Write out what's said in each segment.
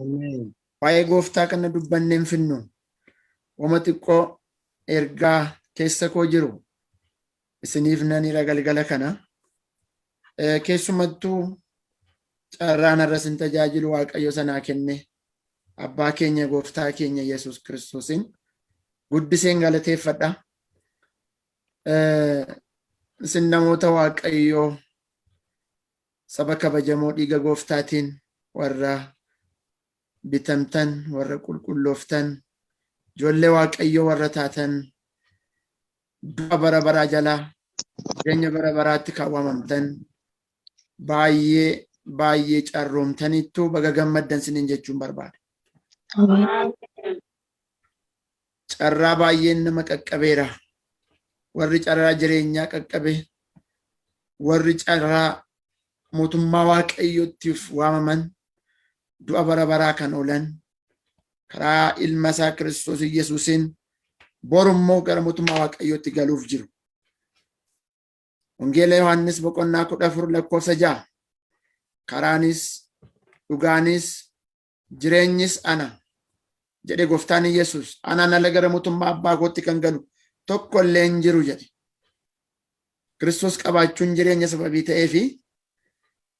Waa'ee gooftaa kana dubbanneen finnu wama xiqqoo ergaa keessa koo jiru isiniif nan hira galgala kana. Keessumattuu carraan irra sin tajaajilu Waaqayyo sanaa kenne abbaa keenya gooftaa keenya Yesuus Kiristoosin guddiseen galateeffadha. Isin namoota Waaqayyoo saba kabajamoo dhiiga gooftaatiin warra bitamtan, warra qulqullooftan, ijoollee Waaqayyoo warra taatan, du'a bara baraa jalaa jireenya bara baraatti kaawwamamtan, baay'ee carroomtanittuu baga gammaddan sinin jechuun barbaada. Carraa baay'een nama qaqqabeera. Warri carraa jireenyaa qaqqabe, warri carraa mootummaa Waaqayyootiif waamaman, du'a bara baraa kan oolan karaa ilma isaa Kiristoos Yesuusin borummoo gara mootummaa Waaqayyootti galuuf jiru. Wangeela Yohaannis boqonnaa 14:6 karaanis dhugaanis jireenyis ana jedhe gooftaan Yesuus. Anaan ala gara mootummaa abbaa kootti kan galu tokko illee hin jiru jedhe. Kiristoos qabaachuun jireenya sababii ta'eefi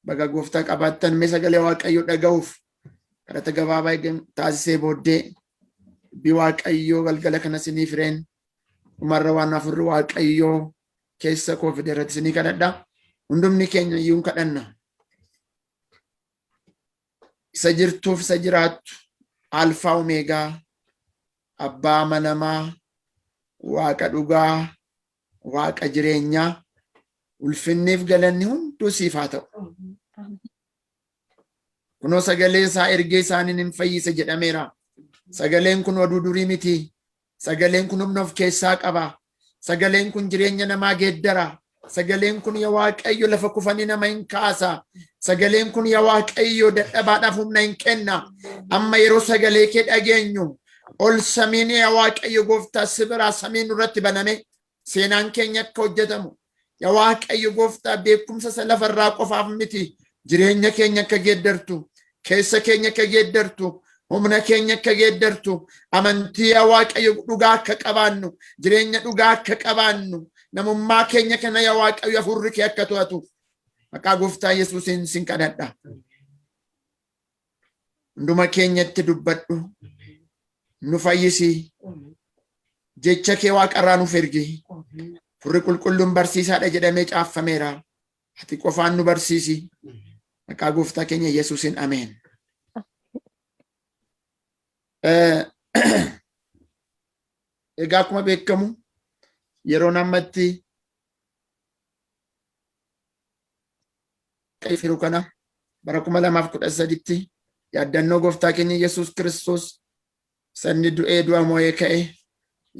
baga gooftaa qabaattan mee sagalee Waaqayyoo dhaga'uuf kadhata gabaabaa taasisee booddee dubbii Waaqayyoo galgala kana sinii fireen dhumarra waan afurri Waaqayyoo keessa koo fide irratti sinii kadhadha. Hundumni keenya iyyuu kadhanna. Isa jirtuuf isa jiraattu alfaa omeegaa abbaa amanamaa Waaqa dhugaa Waaqa jireenyaa ulfinniif galanni hunduu siif haa ta'u. Kunoo sagalee isaa ergee isaaniin hin fayyise jedhameera. Sagaleen kun oduu durii miti. Sagaleen kun humna of keessaa qaba. Sagaleen kun jireenya namaa geeddara. Sagaleen kun yaa Waaqayyo lafa kufanii nama hin kaasa. Sagaleen kun yaa Waaqayyo dadhabaadhaaf humna hin kenna. Amma yeroo sagalee kee dhageenyu ol samiin yaa Waaqayyo gooftaa sibiraa samiin irratti baname seenaan keenya akka hojjetamu. Yaa Waaqayyo gooftaa beekumsa isa lafarraa qofaaf miti. Jireenya keenya akka geeddartu, keessa keenya akka geeddartu, humna keenya akka geeddartu, amantii yaa Waaqayyo dhugaa akka qabaannu, jireenya dhugaa akka qabaannu, namummaa keenya kana yaa Waaqayyo hafuurri kee akka to'atu maqaa gooftaa Yesuusiin sin kadhadha. Hunduma keenyatti dubbadhu, nu fayyisi, jecha kee Waaqarraa nuuf ergi. Furri qulqulluun barsiisaadha jedhamee caaffameera. Ati qofaan nu barsiisi. Maqaa gooftaa keenya Yesuusiin ameen. Egaa akkuma beekamu yeroo namatti firu kana bara 2013tti yaaddannoo gooftaa keenya Yesuus Kiristoos sanni du'ee du'a moo'ee ka'e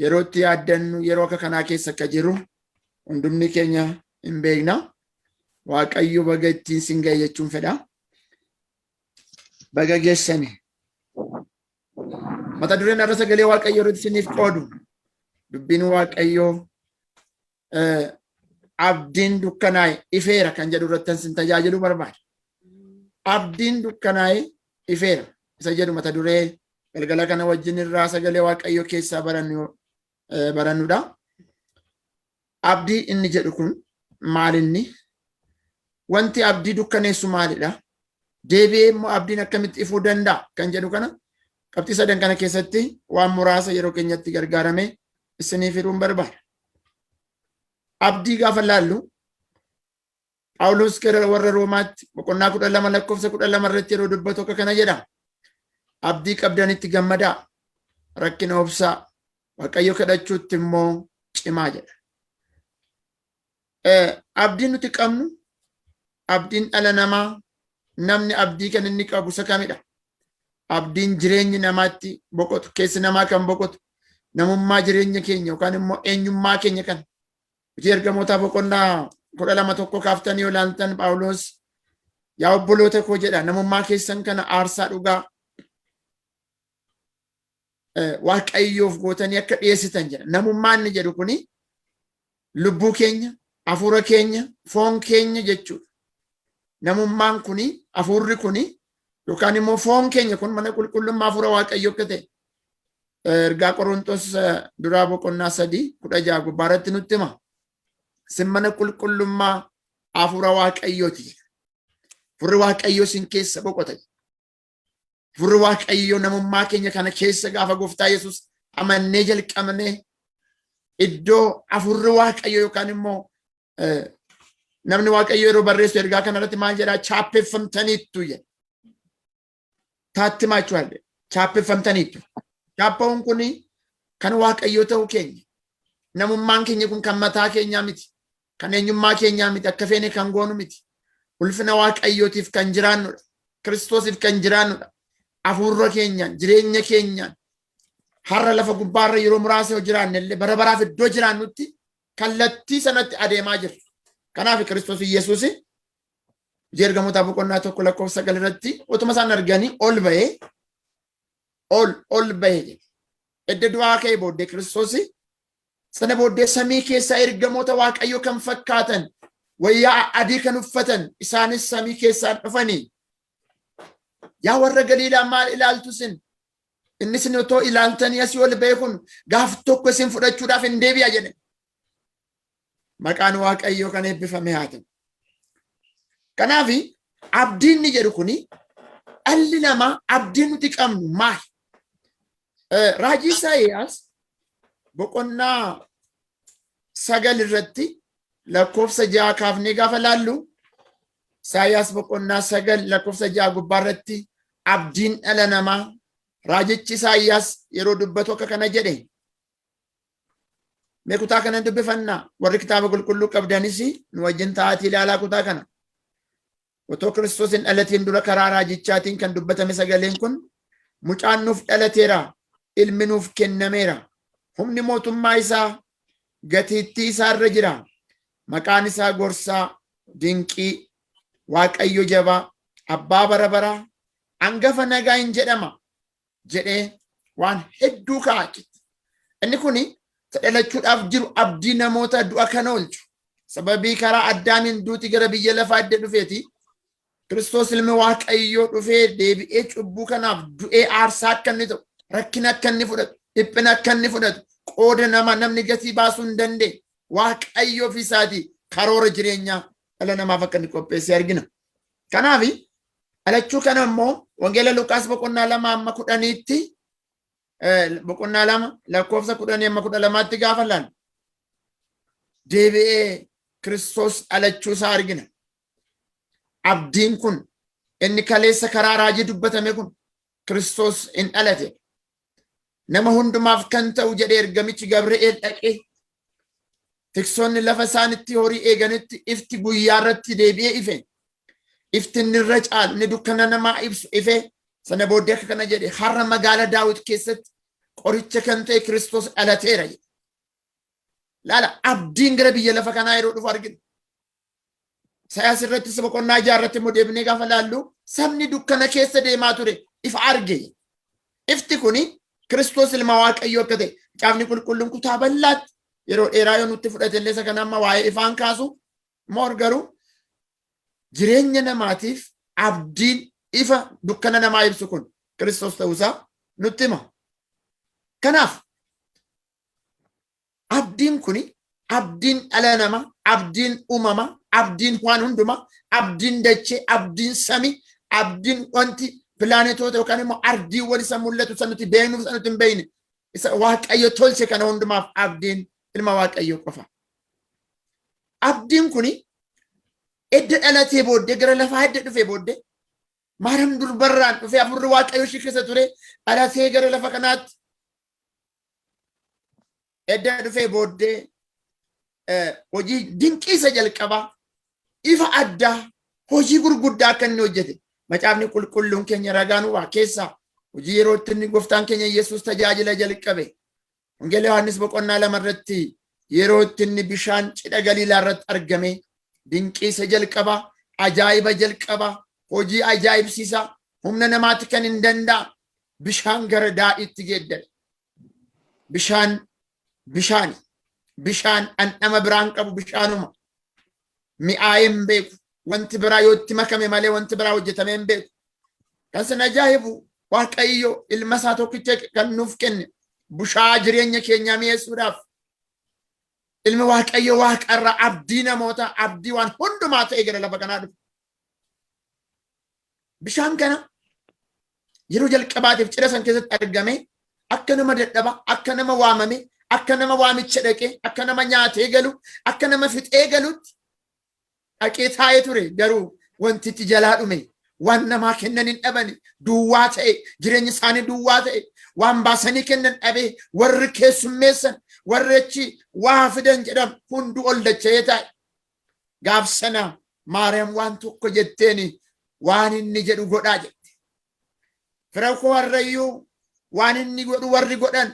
yeroo itti yaaddannu yeroo akka kanaa keessa akka jiru hundumni keenya hin beekna. Waaqayyo baga ittiin sin ga'e jechuun fedha. Baga geessani. Mata dureen irra sagalee Waaqayyoo irratti isiniif qoodu. Dubbiin Waaqayyoo abdiin dukkanaa'e ifeera kan jedhu irratti sin tajaajilu barbaada. Abdiin dukkanaa'e ifeera isa jedhu mata duree galgala kana wajjin irraa sagalee Waaqayyoo keessaa barannudha. Abdii inni jedhu kun maalinni? Wanti abdii dukkaneessu maalidha? Deebi'ee immoo abdiin akkamitti ifuu danda'a kan jedhu kana qabxii sadan kana keessatti waan muraasa yeroo keenyatti gargaaramee isiniif hiruun barbaada. Abdii gaafa laallu Phaawulos gara warra Roomaatti boqonnaa 12:12 irratti yeroo dubbatu akka kana jedha. Abdii qabdanitti gammadaa, rakkina obsaa, Waaqayyo kadhachuutti immoo cimaa jedha. Abdiin nuti qabnu abdiin dhala namaa namni abdii kan inni qabu isa kamidha? Abdiin jireenyi namaatti boqotu, keessi namaa kan boqotu, namummaa jireenya keenya yookaan immoo eenyummaa keenya kan hojii ergamootaa boqonnaa 12:1 kaaftanii yoo ilaaltan Phaawulos yaa obboloota koo jedha namummaa keessan kana aarsaa dhugaa Waaqayyoof gootanii akka dhiyeessitan jedha. Namummaa inni jedhu kuni lubbuu keenya, hafuura keenya, foon keenya jechuudha. Namummaan kuni, hafuurri kuni yookaan immoo foon keenya kun mana qulqullummaa hafuura waaqayyoo akka ta'e ergaa Qorontos duraa boqonnaa 3:16 gubbaarratti nutti hima. Isin mana qulqullummaa hafuura waaqayyooti. Hafuurri waaqayyoo isin keessa boqota. Hafuurri waaqayyoo namummaa keenya kana keessa gaafa gooftaa Yesuus amannee jalqabnee iddoo hafuurri waaqayyoo yookaan immoo namni waaqayyoo yeroo barreessu ergaa kanarratti maal jedhaa? Chaappeffamtaniittu jedha. Taattimaachuudhaan chaappeffamtaniittu. Chaappaawwan kun kan waaqayyoo ta'uu keenya. Namummaan keenya kun kan mataa keenyaa miti. Kan eenyummaa keenyaa miti. Akka feene kan goonu miti. Ulfina waaqayyootiif kan jiraannudha. Kiristoosiif kan jiraannudha. Hafuurra keenyaan, jireenya keenyaan har'a lafa gubbaarra yeroo muraasa yoo jiraanne illee bara baraaf iddoo jiraannutti kallattii sanatti adeemaa jirra. Kanaaf Kiristoos Yesuus ergamoota boqonnaa 1:9 irratti utuma isaan arganii ol bahee edda du'aa ka'ee booddee Kiristoos sana booddee samii keessaa ergamoota waaqayyoo kan fakkaatan wayyaa adii kan uffatan isaanis samii keessaan dhufanii yaa warra Galiilaa maal ilaaltu isin? Inni isin otoo ilaaltanii asii ol ba'e kun gaaf tokko isin fudhachuudhaaf hin deebi'a jedhe. Maqaan waaqayyoo kan eebbifame haa ta'u. Kanaaf abdiin ni jedhu kuni dhalli namaa abdiin nuti qabnu maali? Raajii Isaayyaas boqonnaa 9 irratti lakkoofsa 6 kaafnee gaafa laallu Isaayyaas boqonnaa 9 lakkoofsa 6 gubbaarratti abdiin dhala namaa raajichi Isaayyaas yeroo dubbatu akka kana jedhe. Mee kutaa kana dubbifannaa warri kitaaba qulqulluu qabdanis nu wajjin ta'aatii ilaalaa kutaa kana. Otoo Kiristoos hin dhalatiin dura karaa raajichaatiin kan dubbatame sagaleen kun mucaan nuuf dhalateera, ilmi nuuf kennameera. Humni mootummaa isaa gatiittii isaa irra jira. Maqaan isaa gorsaa, dinqii, waaqayyo jabaa, abbaa bara baraa, hangafa nagaa hin jedhama jedhee waan hedduu kaa'e. Inni kuni dhalachuudhaaf jiru abdii namoota du'a kana oolchu. Sababii karaa Addaamiin duuti gara biyya lafaa adda dhufeeti. Kiristoos ilmi waaqayyoo dhufee deebi'ee cubbuu kanaaf du'ee aarsaa akka inni ta'u, rakkina akka inni fudhatu, dhiphina akka inni fudhatu, qooda namni gatii baasuu hin dandeenye waaqayyoo ofii isaatii karoora jireenyaa dhala namaaf akka inni qopheesse argina. Kanaaf dhalachuu kana immoo wangeela Luqaas boqonnaa 2:10tti boqonnaa 2 lakkoofsa 10-12tti gaafa laallu deebi'ee Kiristoos dhalachuu isaa argina. Abdiin kun inni kaleessa karaa raajii dubbatame kun Kiristoos hin dhalate. Nama hundumaaf kan ta'u jedhee ergamichi Gabri'eel dhaqee tiksoonni lafa isaanitti horii eeganitti ifti guyyaa irratti deebi'ee ife. Ifti inni irra caalu inni dukkana namaa ibsu ife. Sana booddee akka kana jedhe har'a magaalaa Daawit keessatti qoricha kan ta'e Kiristoos dhalateera. Laala abdiin gara biyya lafa kanaa yeroo dhufu argina. Isaayyaas irrattis boqonnaa 6 irratti immoo deebinee gaafa laallu sabni dukkana keessa deemaa ture ifa arge. Ifti kuni Kiristoos ilma waaqayyoo akka ta'e caafni qulqulluun kutaa bal'aatti yeroo dheeraa yoo nutti fudhate illee isa kana amma waa'ee ifaan kaasu moor garuu jireenya namaatiif abdiin ifa dukkana namaa ibsu kun Kiristoos ta'uusaa nutti hima. Kanaaf abdiin kuni abdiin dhala namaa, abdiin uumama, abdiin waan hundumaa, abdiin dachee, abdiin samii, abdiin wanti pilaanetoota yookaan immoo ardiiwwan isa mul'atu isa nuti beeknuuf isa nuti hin beekne isa waaqayyo tolche kana hundumaaf abdiin ilma waaqayyo qofa. Abdiin kuni edda dhalatee booddee gara lafaa edda dhufee booddee Maariyaam durbarraan dhufee hafuurri waaqayyo ishee keessa ture dhalatee gara lafa kanaatti edda dhufee booddee hojii dinqii isa jalqabaa ifa addaa hojii gurguddaa akka inni hojjete macaafni qulqulluun keenya ragaa nu keessaa hojii yeroo itti inni gooftaan keenya Yesuus tajaajila jalqabe wangeela Yohaannis boqonnaa 2 irratti yeroo itti inni bishaan cidha Galiilaa irratti argame dinqii isa jalqabaa ajaa'iba jalqabaa hojii ajaa'ibsiisaa humna namaatti kan hin danda'amne bishaan gara daadhiitti geeddare. Bishaan dhandhama biraan qabu bishaanuma mi'aayee hin beeku wanti biraa yoo itti makame malee wanti biraa hojjetame hin beeku kan sin ajaa'ibu Waaqayyo ilma isaa tokkicha kan nuuf kenne bushaa jireenya keenya mi'eessuudhaaf ilmi Waaqayyo Waaqarra abdii namoota abdii waan hundumaa ta'e gara lafa kanaa dhufe. Bishaan kana yeroo jalqabaatiif cidha san keessatti argame akka nama dadhaba, akka nama waamame, akka nama waamicha dhaqe, akka nama nyaatee galu, akka nama fixee galutti dhaqee taa'ee ture. Garuu wanti itti jalaa dhume waan namaa kennan hin dhabani, duwwaa ta'e, jireenyi isaanii duwwaa ta'e, waan baasanii kennan dhabe, warri keessummeessan, warri achi waa fidan jedham hundu ol dacha'ee taa'e. Gaaf sana Maariyaam waan tokko jetteeni waan inni jedhu godhaa jette. Fira koo warrayyuu waan inni godhu warri godhan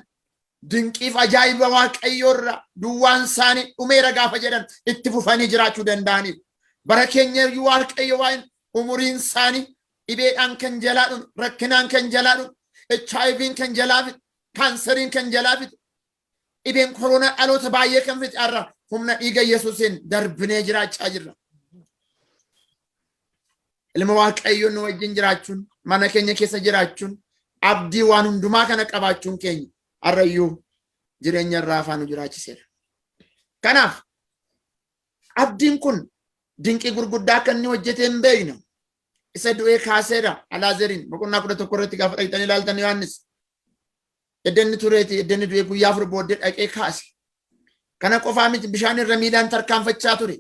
dinqiif ajaa'iba Waaqayyoorra duwwaan isaanii dhumeera gaafa jedhan itti fufanii jiraachuu danda'aniif. Bara keenya Waaqayyo waan umuriin isaanii dhibeedhaan kan jalaa dhume, rakkinaan kan jalaa dhume, HIV'n kan jalaa fixe, kaanseriin kan jalaa fixe, dhibeen koronaa dhaloota baay'ee kan fixe irra humna dhiiga Yesuusiin darbinee jiraachaa jirra. Ilma Waaqayyo nu wajjin jiraachuun, mana keenya keessa jiraachuun, abdii waan hundumaa kana qabaachuun keenya har'ayyuu jireenya irraa afaan nu jiraachiseera. Kanaaf abdiin kun dinqii gurguddaa kan inni hojjete hin beeknu. Isa du'ee kaaseera Alaazariin boqonnaa 11 irratti gaafa dhaqxanii ilaaltan Yohaannis. Eddenni tureeti, eddenni du'ee guyyaa 4 booddee dhaqee kaase. Kana qofaa miti bishaan irra miilaan tarkaanfachaa ture.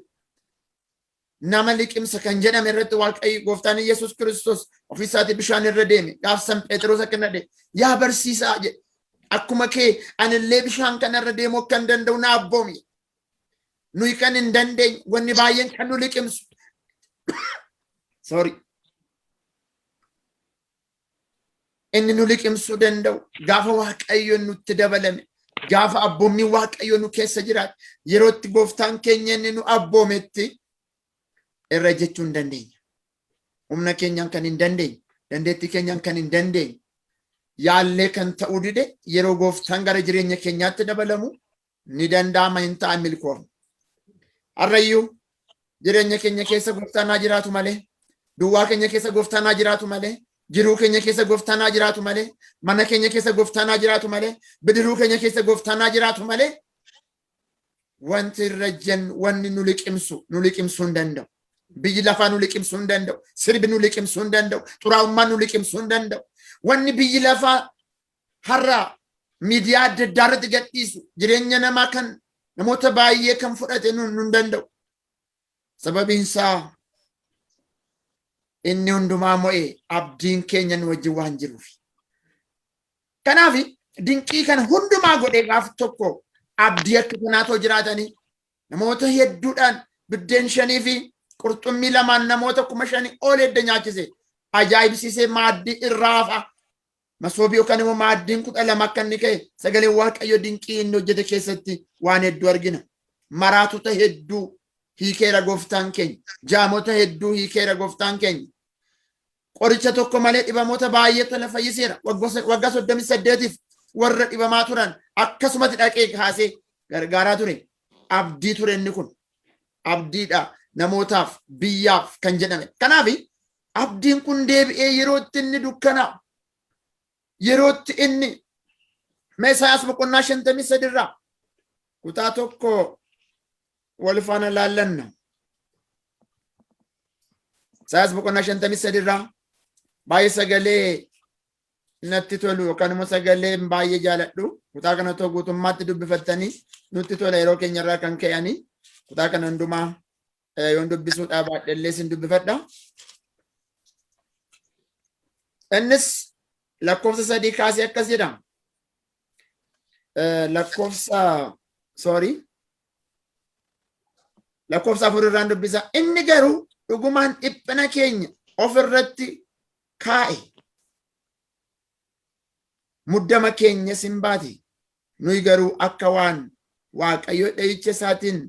Nama liqimsa kan jedhame irratti Waaqayyo Gooftaan Yesuus Kiristoos ofiisaati bishaan irra deeme. Gaafsan Phexros akka nadhe yaa barsiisaa jedhe akkuma kee anillee bishaan kana irra deemuu kan danda'u na abboomi. Nuyi kan hin dandeenye wanni baay'een kan nu liqimsu. Sorry. Inni nu liqimsuu danda'u gaafa Waaqayyo nutti dabalame, gaafa abboommi Waaqayyo nu keessa jiraate, yerootti Gooftaan keenya inni nu abboometti irra jechuu hin dandeenya. Humna keenyaan kan hin dandeenye, dandeettii keenyaan kan hin dandeenye, yaallee kan ta'uu dide yeroo Gooftaan gara jireenya keenyaatti dabalamu ni danda'ama hin ta'a milkoofne. Har'ayyuu jireenya keenya keessa Gooftaan haa jiraatu malee, duwwaa keenya keessa Gooftaan haa jiraatu malee, jiruu keenya keessa Gooftaan haa jiraatu malee, mana keenya keessa Gooftaan haa jiraatu malee, bidiruu keenya keessa Gooftaan haa jiraatu malee, wanti irra jennu wanni nu liqimsuu hin danda'u. Biyyi lafaa nu liqimsuu hin danda'u. Sirbi nu liqimsuu hin danda'u. Xuraa'ummaan nu liqimsuu hin danda'u. Wanni biyyi lafaa har'a miidiyaa adda addaa irratti gadhiisu jireenya namaa kan namoota baay'ee kan fudhate nu hin danda'u. Sababiin isaa inni hundumaa mo'ee abdiin keenya nu wajjin waan jiruuf. Kanaaf dinqii kana hundumaa godhee gaaf tokko abdii akka kanaatoo jiraatanii namoota hedduudhaan biddeen 5 fi qurxummii 2 namoota 5,000 ol edda nyaachise ajaa'ibsiisee maaddii irraafa masoobii yookaan immoo maaddiin 12 akka inni ka'e sagalee Waaqayyo dinqii inni hojjete keessatti waan hedduu argina. Maraatota hedduu hiikeera Gooftaan keenya, jaamota hedduu hiikeera Gooftaan keenya. Qoricha tokko malee dhibamoota baay'ee tola fayyiseera. Waggaa 38tiif warra dhibamaa turan akkasumatti dhaqee kaasee gargaaraa ture. Abdii ture inni kun. Abdiidha namootaaf biyyaaf kan jedhame. Kanaaf abdiin kun deebi'ee yerootti inni dukkanaa, yerootti inni Isaayaas boqonnaa 53 irraa kutaa tokko wal faana laallanna. Isaayaas boqonnaa 53 irraa baay'ee sagalee natti tolu yookaan immoo sagalee baay'ee jaaladhu. Kutaa kana tokko guutummaatti dubbifattanii nutti tola yeroo keenya irraa kan ka'anii kutaa kana hundumaa yoon dubbisuudhaa baadhellee sin dubbifadha. Innis lakkoofsa 3 kaasee akkas jedha. Lakkoofsa 4 irraan dubbisa. Inni garuu dhugumaan dhiphina keenya ofirratti kaa'e. Muddama keenya sin baate. Nuyi garuu akka waan Waaqayyo dha'icha isaatiin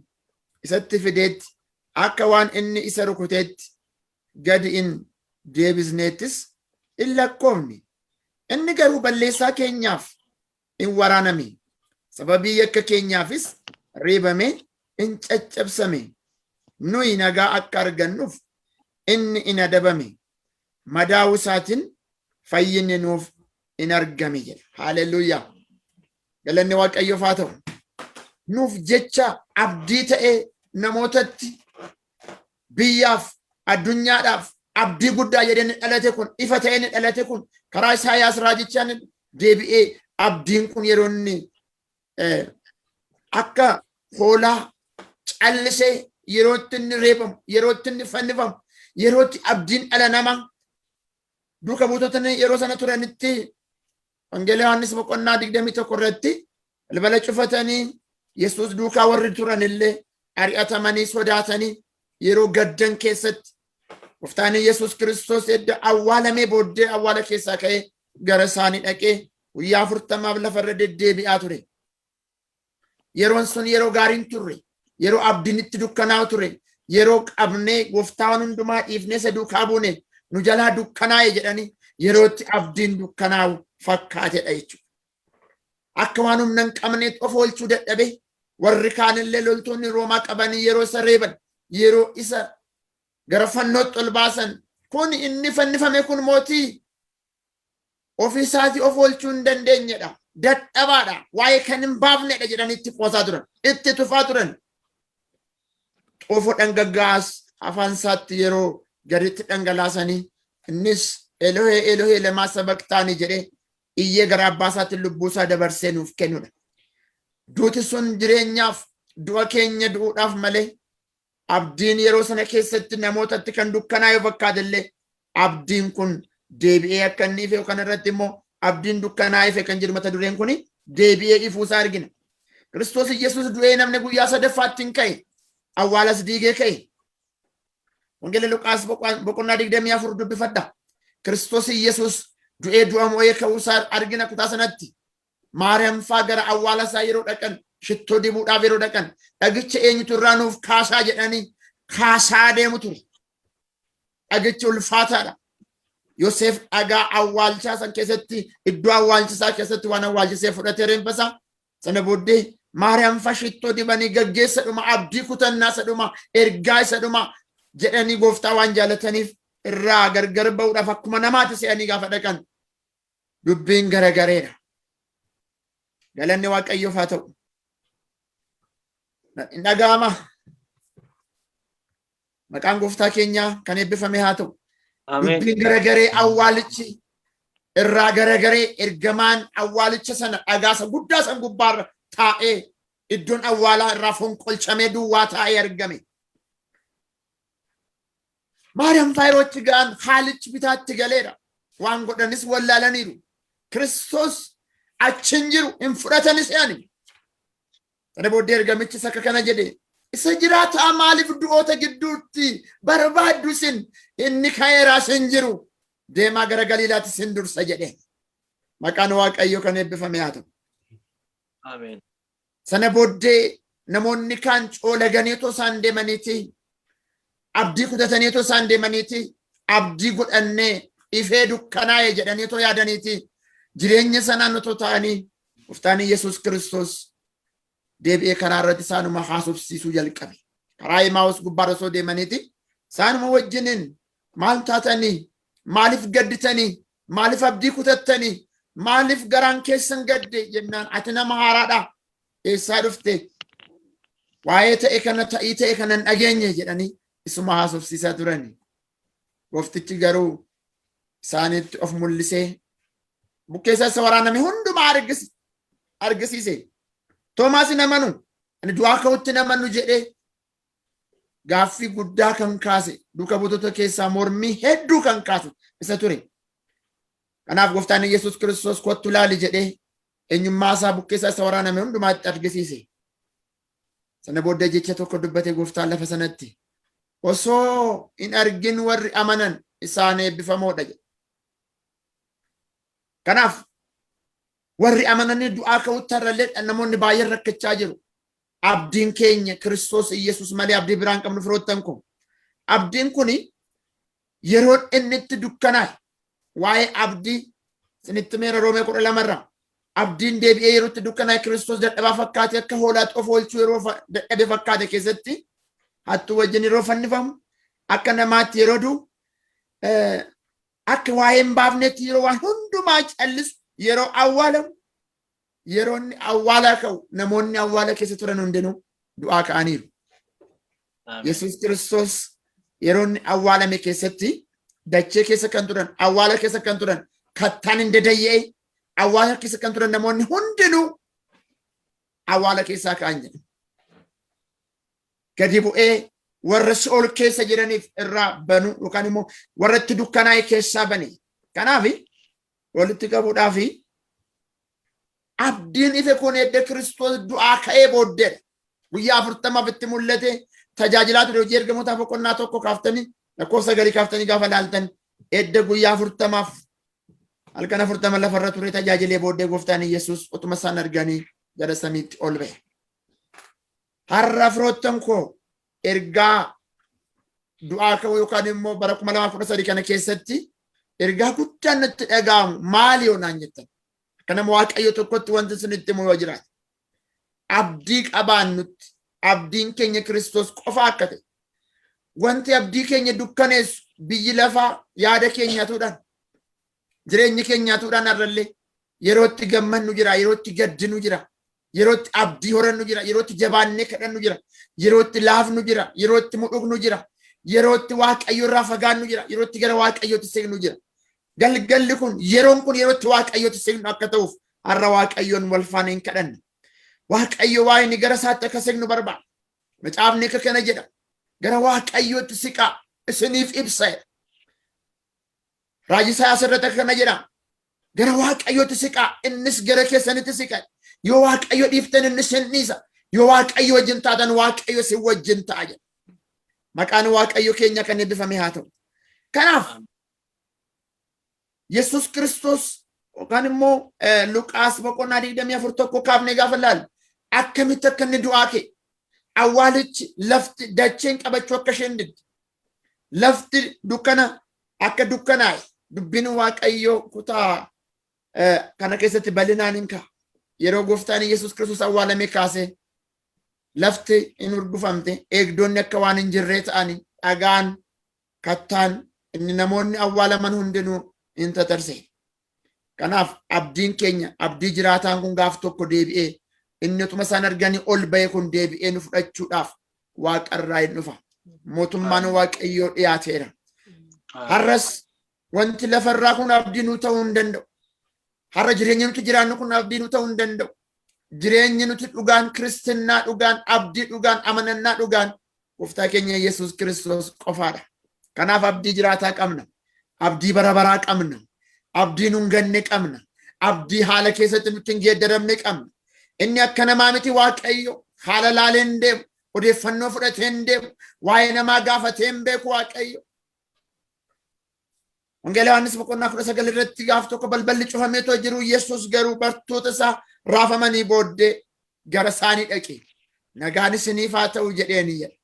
isatti fideetti, akka waan inni isa rukuteetti gadi in deebisneettis in lakkoofne. Inni garuu balleessaa keenyaaf in waraaname. Sababii yakka keenyaafis reebame in caccabsame. Nuyi nagaa akka argannuuf inni in adabame. Madaa'uu isaatiin fayyinni nuuf in argame jedha. Haaleluyyaa. Galanni Waaqayyoof haa ta'u. Nuuf jecha abdii ta'ee namootatti biyyaaf addunyaadhaaf abdii guddaa jedhanii dhalate kun ifa ta'ee dhalate kun karaa Isaayaas raajichaan deebi'ee abdiin kun yeroo inni akka hoolaa callisee yeroo inni reebamu yeroo inni fannifamu yeroo abdiin dhala namaa duuka buutotni yeroo sana turanitti Wangeela Yohaannis boqonnaa 21 irratti balbala cufatanii Yesuus duukaa warri turan illee ari'atamanii sodaatanii yeroo gaddan keessatti Gooftaan Yesuus Kiristoos edda awwaalamee booddee awwaala keessaa ka'ee gara isaanii dhaqee guyyaa 40 lafarra deddeebi'aa ture. Yeroon sun yeroo gaariin turre, yeroo abdiin itti dukkanaa'u ture, yeroo qabnee Gooftaan hundumaa dhiifnee isa duukaa buune nu jalaa dukkanaa'e jedhanii yeroo itti abdiin dukkanaa'u fakkaatedha jechuudha. Akka waan humna hin qabneet of oolchuu dadhabe warri kaanillee loltoonni Roomaa qabanii yeroo isa reeban yeroo isa gara fannootti ol baasan kun inni fannifame kun mootii ofii isaatii of oolchuu hin dandeenyedha. Dadhabaadha. Waa'ee kan hin baafnedha jedhanii itti qoosaa turan. Itti tufaa turan. Xoofoo dhangaggaas afaan isaatti yeroo gaditti dhangalaasanii innis Elohee Elohee lamaa sabaqtaanii jedhee iyyee gara abbaa isaatiin lubbuu isaa dabarsee nuuf kennudha. Duuti sun jireenyaaf du'a keenya du'uudhaaf malee abdiin yeroo sana keessatti namootatti kan dukkanaa'u fakkaatellee abdiin kun deebi'ee akka inni ife kan irratti immoo abdiin dukkanaa'e kan jedhu mata dureen kun deebi'ee ifuusaa argina. Kiristoos Yesuus du'ee namni guyyaa sadaffaatti hin ka'e awwaalas diigee ka'e. Wangeela Luqaas boqonnaa 24 dubbifadha. Kiristoos Yesuus du'ee du'a moo'ee ka'uusaa argina kutaa sanatti. Maariyaam faa gara awwaala isaa yeroo dhaqan shittoo dibuudhaaf yeroo dhaqan dhagicha eenyutu irraa nuuf kaasaa jedhanii kaasaa deemu ture. Dhagichi ulfaataadha. Yoosef dhagaa awwaalchaa san keessatti iddoo awwaalchisaa keessatti waan awwaalchisee fudhatee reenfasaa sana booddee Maariyaam faa shittoo dibanii gaggeessa dhuma abdii kutannaa isa dhuma ergaa isa dhuma jedhanii Gooftaa waan jaalataniif irraa gargar ba'uudhaaf akkuma namaatti se'anii gaafa dhaqan dubbiin garagareedha. Galanni Waaqayyoof haa ta'u. Hin dhaga'ama. Maqaan Gooftaa keenyaa kan eebbifame haa ta'u. Dubbiin garagaree awwaalichi irraa garagaree ergamaan awwaalicha sana dhagaasa guddaa san gubbaarra taa'ee iddoon awwaalaa irraa fonqolchamee duwwaa taa'ee argame. Maariyaam faayirochi ga'an haalichi bitaatti galeera. Waan godhanis wallaalaniiru. Kiristoos achin jiru hin fudhatanis yaani. Sana booddee ergamichi akka kana jedhe isa jiraataa maaliif du'oota gidduutti barbaaddu sin inni ka'eeraa sin jiru deemaa gara Galiilaatti sin dursa jedhe. Maqaan Waaqayyoo kan eebbifame haa ta'u. Ameen. Sana booddee namoonni kaan coolaganeetoo isaan deemaniiti abdii kutataniitoo isaan deemaniiti abdii godhannee ifee dukkanaa'e jedhaniitoo yaadaniiti jireenya sanaan otoo ta'anii Gooftaan Yesuus Kiristoos deebi'ee karaa irratti isaanuma haasofsiisuu jalqabe. Karaa Imaa'us gubbaarra osoo deemaniiti isaanuma wajjiniin maal taatanii maaliif gadditanii maaliif abdii kutattanii maaliif garaan keessan gadde jennaan ati nama haaraadha eessaa dhufte waa'ee ta'e kana ta'ii ta'e kana hin dhageenye jedhanii isuma haasofsiisaa turani. Gooftichi garuu isaanitti of mul'isee bukkeessa isa waraaname hundumaa argisiise. Toomaas namanu ani du'aa ka'utti namanu jedhee gaaffii guddaa kan kaase duuka buutota keessaa mormii hedduu kan kaasu isa ture. Kanaaf Gooftaan Yesuus Kiristoos kottu laali jedhee eenyummaa isaa bukkeessa isa waraaname hundumaatti argisiise. Sana booddee jecha tokko dubbate Gooftaan lafa sanatti osoo hin argin warri amanan isaan eebbifamoodha jedhe. Kanaaf warri amananii du'aa ka'utti har'allee namoonni baay'een rakkachaa jiru. Abdiin keenya Kiristoos Yesuus malee abdii biraan qabnu firoottan kun. Abdiin kuni yeroo inni itti dukkanaa'e waa'ee abdii sinitti meera Roomee 12 irraa abdiin deebi'ee yeroo itti dukkanaa'e Kiristoos dadhabaa fakkaate akka hoolaatti of oolchuu yeroo dadhabe fakkaate keessatti hattuu wajjin yeroo fannifamu akka namaatti yeroo du'u akka waa'een baafnetti yeroo waan hundumaa callisu yeroo awwaalam yeroo inni awwaala ka'u namoonni awwaala keessa turan hundinuu du'aa ka'aniiru. Yesuus Kiristoos yeroo inni awwaalame keessatti dachee keessa kan turan awwaala keessa kan turan kattaan hin dadayyee awwaala keessa kan turan namoonni hundinuu awwaala keessaa ka'an jedhu. Gadi bu'ee warra Si'ool keessa jiraniif irraa banu yookaan immoo warra itti dukkanaa'e keessaa bane. Kanaaf walitti qabuudhaaf abdiin ife kun edda Kiristoos du'aa ka'ee booddeedha. Guyyaa 40 itti mul'ate tajaajilaa ture. Hojii ergamootaa boqonnaa 1 kaaftanii lakkoofsa 9 kaaftanii gaafa ilaaltan edda guyyaa 40 halkan 40 lafarra ture tajaajilee booddee gooftaan Yesuus utuma isaan arganii gara samiitti ol ba'e. Har'a firoottan koo ergaa du'aa ka'uu yookaan immoo bara 2013 kana keessatti ergaa guddaan natti dhaga'amu maali yoonaan jettan? Kanama Waaqayyo tokkotti wanti isinitti himu yoo jiraate abdii qabaannutti abdiin keenya Kiristoos qofa akka ta'e wanti abdii keenya dukkaneessu biyyi lafaa yaada keenyaatuudhaan jireenyi keenyaatuudhaan arrallee yerootti gammannu jira, yerootti gaddinu jira, yerootti abdii horannu jira, yerootti jabaannee kadhannu jira, yerootti laafnu jira, yerootti mudhugnu jira, yerootti Waaqayyo irraa fagaannu jira, yerootti gara Waaqayyootti siqnu jira. Galgalli kun yeroon kun yerootti Waaqayyootti siqnu akka ta'uuf har'a Waaqayyoon wal faana hin kadhanne. Waaqayyo waa inni gara isaatti akka siqnu barbaada. Macaafni akka kana jedha. Gara Waaqayyootti siqaa isiniif ibsa. Raajii Isaayaas irratti akka kana jedha. Gara Waaqayyootti siqaa innis gara keessanitti siqa. Yoo Waaqayyo dhiiftan innis hin dhiisa. Yoo Waaqayyo wajjin taatan Waaqayyo si wajjin ta'a jedha. Maqaan Waaqayyo keenya kan eebbifame haa ta'u. Kanaaf Yesuus Kiristoos yookaan immoo Luqaas boqonnaa 24 kaafnee gaafa ilaallu akkamitti akka inni du'aa ka'e awwaalichi lafti dacheen qabachuu akka isheen didde lafti dukkana akka dukkanaa'e dubbiin Waaqayyo kutaa kana keessatti bal'inaan hin ka'a. Yeroo gooftaan Yesuus Kiristoos awwaalame kaasee lafti hin hurgufamte eegdonni akka waan hin jirree ta'anii dhagaan kattaan inni namoonni awwaalaman hundinuu hin tatarse. Kanaaf abdiin keenya abdii jiraataan kun gaaf tokko deebi'ee inni utuma isaan arganii ol ba'e kun deebi'ee nu fudhachuudhaaf Waaqarraa hin dhufa. Mootummaan Waaqayyoo dhiyaateera. Har'as wanti lafarraa kun abdii nu ta'uu hin danda'u. Har'a jireenyi nuti jiraannu kun abdii nu ta'uu hin danda'u. Jireenyi nuti dhugaan kiristinnaa dhugaan abdii dhugaan amanannaa dhugaan gooftaa keenya Yesuus Kiristoos qofaadha. Kanaaf abdii jiraataa qabna. Abdii bara baraa qabna. Abdii nun ganne qabna. Abdii haala keessatti nutti hin geeddaramne qabna. Inni akka namaa miti Waaqayyo haala laalee hin deemu. Odeeffannoo fudhatee hin deemu. Waa'ee namaa gaafatee hin beeku Waaqayyo. Wangeela Yohaannis boqonnaa 19 irratti gaaf tokko balballi cufamee jiru Yesuus garuu bartoota isaa raafamanii booddee gara isaanii dhaqe. Nagaan isiniif haa ta'u jedheeni jedha.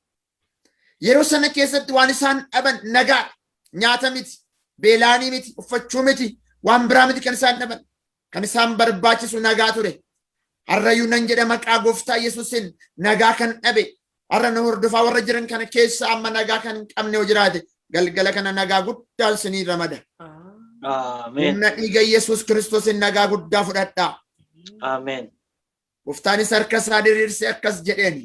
Yeroo sana keessatti waan isaan dhaban nagaadha. Nyaata miti, beelaanii miti, uffachuu miti, waan biraa miti kan isaan dhaban. Kan isaan barbaachisu nagaa ture. Har'ayyuu nan jedha maqaa gooftaa Yesuusin nagaa kan dhabe. Har'a na hordofaa warra jiran kana keessa amma nagaa kan hin qabne yoo jiraate galgala kana nagaa guddaa isinii ramada. Ameen. Humna dhiiga Yesuus Kiristoosin nagaa guddaa fudhadhaa. Ameen. Gooftaanis harka isaa diriirsee akkas jedheeni.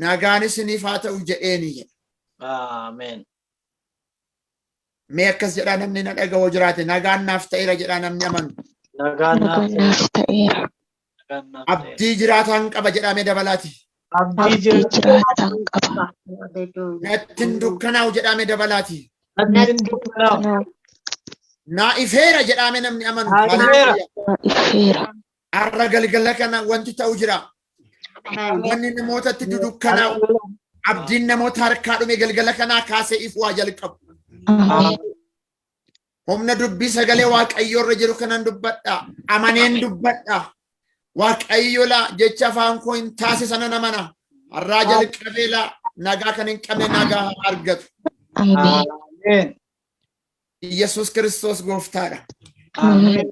Nagaan isiniif haa ta'u jedheeni jedha. Ameen. Mee akkas jedhaa namni na dhaga'oo jiraate nagaan naaf ta'eera jedhaa namni amanu. Nagaan naaf ta'eera. Abdii jiraataan qaba jedhamee dabalaati. Abdii jiraataan qaba. Nattin dukkanaa'u jedhamee dabalaati. Nattin dukkanaa'u. Naa ifeera jedhamee namni amanu. Ifeera. Har'a galgala kana wanti ta'u jira. Wanni namootatti dudukkanaa'u. Abdiin namoota harkaa dhume galgala kanaa kaasee if waa jalqabu. Humna dubbii sagalee Waaqayyoo irra jiru kanan dubbadha. Amaneen dubbadha. Waaqayyo la jecha afaan koo hin taasisan amana. Har'aa jalqabee la nagaa kan hin qabne nagaa argatu. Ameen. Yesuus Kiristoos gooftaadha. Ameen.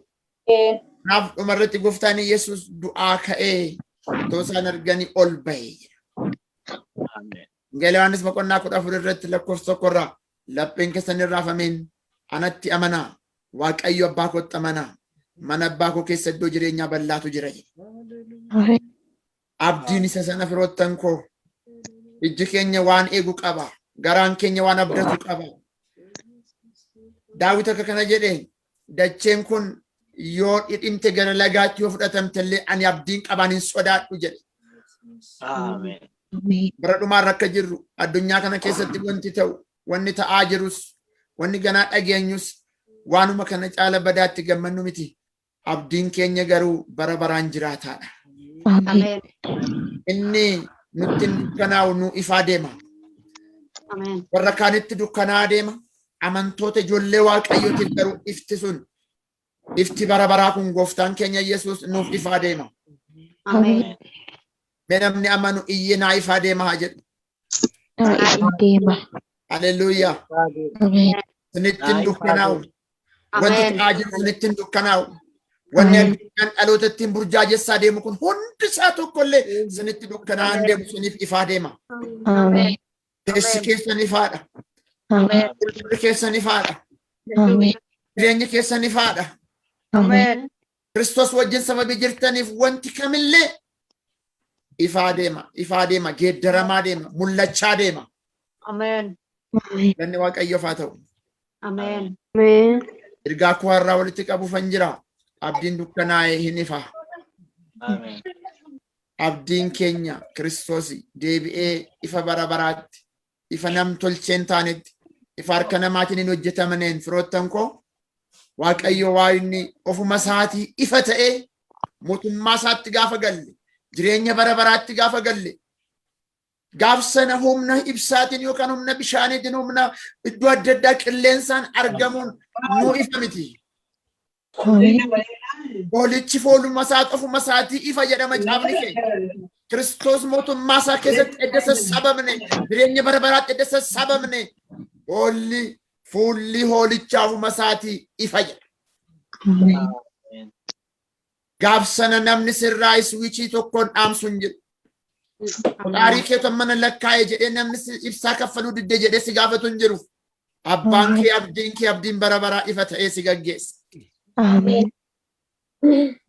Naaf dhumarratti gooftaan Yesuus du'aa ka'ee otoo isaan arganii ol ba'e. Ameen. Wangeela Yohaannis boqonnaa 14 irratti lakkoofsa 1 irraa lapheen keessan hin raafameen anatti amanaa waaqayyo abbaa kootti amanaa mana abbaa koo keessa iddoo jireenyaa bal'aatu jira abdiin isa sana firoottan koo ijji keenya waan eegu qaba garaan keenya waan abdatu qaba Daawit akka kana jedhe dacheen kun yoo dhidhimte gara lagaatti yoo fudhatamtellee ani abdiin qabaan hin sodaadhu jedhe Ameen. bara dhumaan rakka jirru addunyaa kana keessatti wanti ta'u wanni ta'aa jirus wanni ganaa dhageenyus waanuma kana caala badaatti gammannu miti abdiin keenya garuu bara baraan jiraataadha Ameen. inni nutti dukkanaa'u nu ifaa deema warra kaanitti dukkanaa deema amantoota ijoollee waaqayyootiif garuu ifti sun ifti bara baraa kun gooftaan keenya Yesuus nuuf ifaa deema Ameen. namni amanu iyyee naa ifaa deema haa jedhu Naa ifaa deema. haleluuyaa Ameen. sinittiin dukkanaa'u wanti ta'aa jiru sinittiin dukkanaa'u wanni addunyaan dhalootattiin burjaajessaa deemu kun hundi isaa tokkollee sinitti dukkanaa'an deemu siniif ifaa deema Ameen. keessi keessan ifaadha Ameen. qulqulli keessan ifaadha Ameen. jireenyi keessan ifaadha Ameen. Kiristoos wajjin sababii jirtaniif wanti kamillee ifaa deema geeddaramaa deema mul'achaa deema Amen. Ameen. ganni waaqayyoof haa ta'u Amen. ergaa koo har'aa walitti qabuufan jira abdiin dukkanaa'ee hin ifa Ameen. abdiin keenya Kiristoos deebi'ee ifa bara baraatti ifa nam tolcheen taanetti ifa harka namaatiin hin hojjetamaneen firoottan koo waaqayyo waa inni ofuma isaatii ifa ta'ee mootummaa isaatti gaafa galle jireenya bara baraatti gaafa galle gaaf sana humna ibsaatiin yookaan humna bishaaniitiin humna iddoo adda addaa qilleensaan argamuun nu ifa miti. Hoolichi fooluma isaa ofuma isaatii ifa jedhama caafni keenya. Kiristoos mootummaa isaa keessatti edda sassabamne jireenya bara baraatti edda sassabamne fuulli hoolichaa ofuma isaatii ifa jedha. Gaaf sana namni sirraa iswiichii tokkoon dhaamsu hin jiru. Aarii kee mana lakkaa'e jedhee namni ibsaa kaffaluu didde jedhee si gaafatu hin jiru. Abbaan kee abdiin bara baraa ifa ta'ee si gaggeessa. Ameen.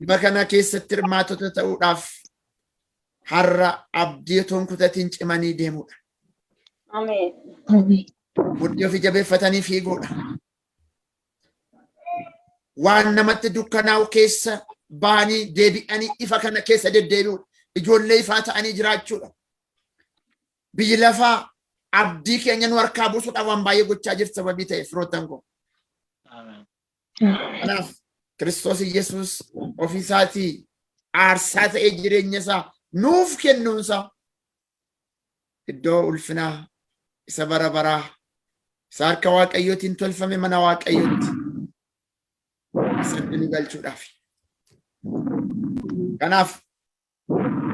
Ifa kana keessatti hirmaatota ta'uudhaaf har'a abdii otoo hin kutatiin cimanii deemuudha. Amen. Ameen. Mudhii ofii jabeeffatanii fiiguudha. Waan namatti dukkanaa'u keessa bahanii deebi'anii ifa kana keessa deddeebi'uudha. Ijoollee ifaa ta'anii jiraachuudha. Biyyi lafaa abdii keenya nu harkaa buusuudhaaf waan baay'ee gochaa jirti sababii ta'e firoottan koo. Kanaaf Kiristoos Yesuus ofii isaatii aarsaa ta'ee jireenya isaa nuuf kennuunsaa iddoo ulfinaa isa bara baraa isa harka waaqayyootiin tolfame mana waaqayyootti isatti nu galchuudhaaf. Kanaaf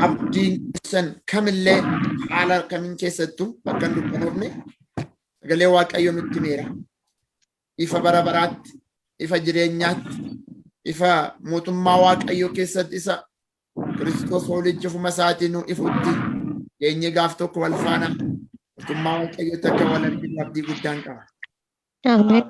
abdiin keessan kamillee haala kamiin keessattuu bakka hin dukkanoofne sagalee waaqayyoo nutti meera. Ifa bara baraatti, ifa jireenyaatti, ifa mootummaa waaqayyoo keessatti isa Kiristoos hoolichi ofuma isaatiin nu ifutti geenye gaaf tokko wal faana mootummaa waaqayyootti akka wal arginu abdii guddaan qaba. Ameen.